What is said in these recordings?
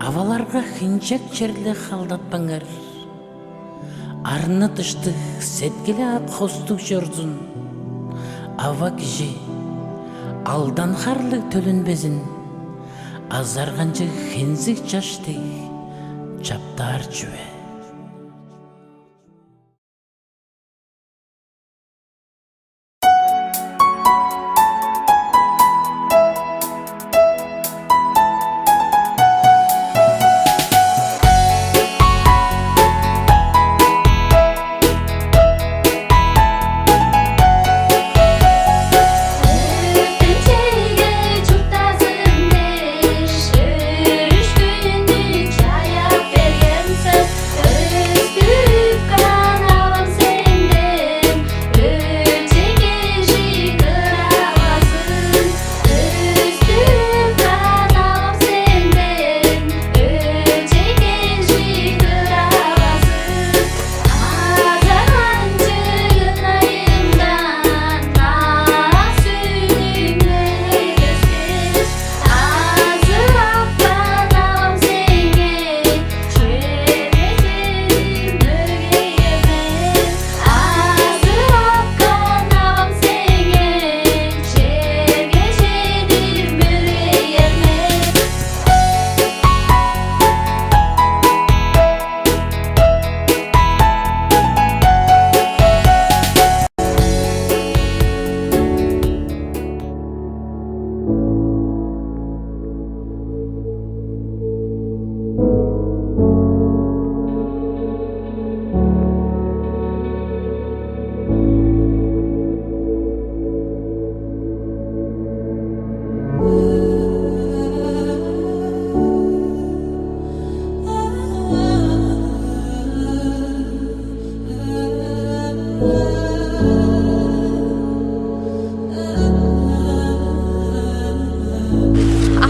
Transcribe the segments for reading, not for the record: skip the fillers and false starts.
Аваларга хинчек черле халдатпаңар. Арны тышты сеткеле ат хостук жорзун. Ава кижи алдан харлы төлөнбезин. Азарганчы хензик чаштей чаптар чүе.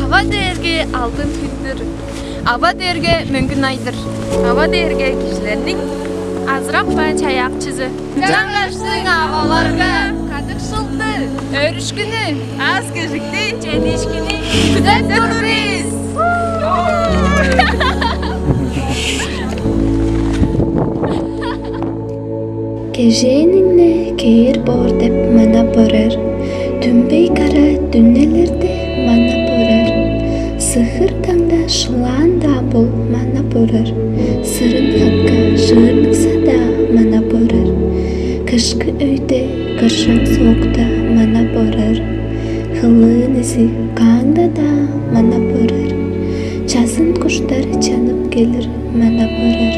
Ава дээрге алтын күндür, ава дээрге мөңгүн айдыр, ава дээрге кишилердин азыраак ба чаяк чизы. Жаңгаштың аваларга кадык шылды, өрүшкүнү, аз кежикти, жетишкини күзөт турбуз. Кеженинне кер бор деп мана борар, түнбей кара дүннелерде мана борар. Сыхыр таңда шыланда бол мана борар, сырын хатка жырныкса да мана борар. Кышкы өйде кыршаң соокта мана борар, хылын изи каңда да мана борар. Жазын куштар чанып келир мана борар,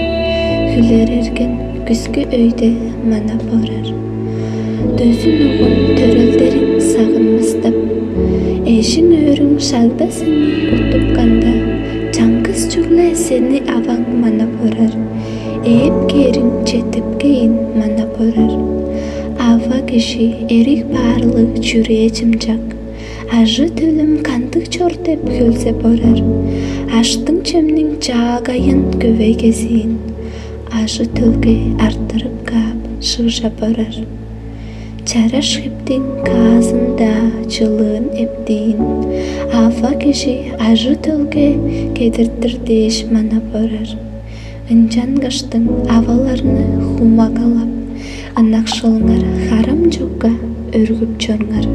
хүлер эрген күзгү өйде мана борар. Дөзүн угун төрөлдерин сагынмастап, эшин өрүң шагда сени утуп канда, жаңгыз чугла сени аваң мана борар, эп кериң жетип кейин мана борар. Ава киши эрик баарлык чүрээ чымчак, ажы төлүм кандык чор деп көлсе борар. Аштың чөмнүң жаагайын көбөй кезиин, ажы төлгө арттырып кап шыжа борар. Чара шыптың казында жылын эптейін, ава киши ажы төлгө кедірттір деш мана борар. Инжан каштың аваларны хумагалап, ынакшылыңар харам жокка өргүп чоңар.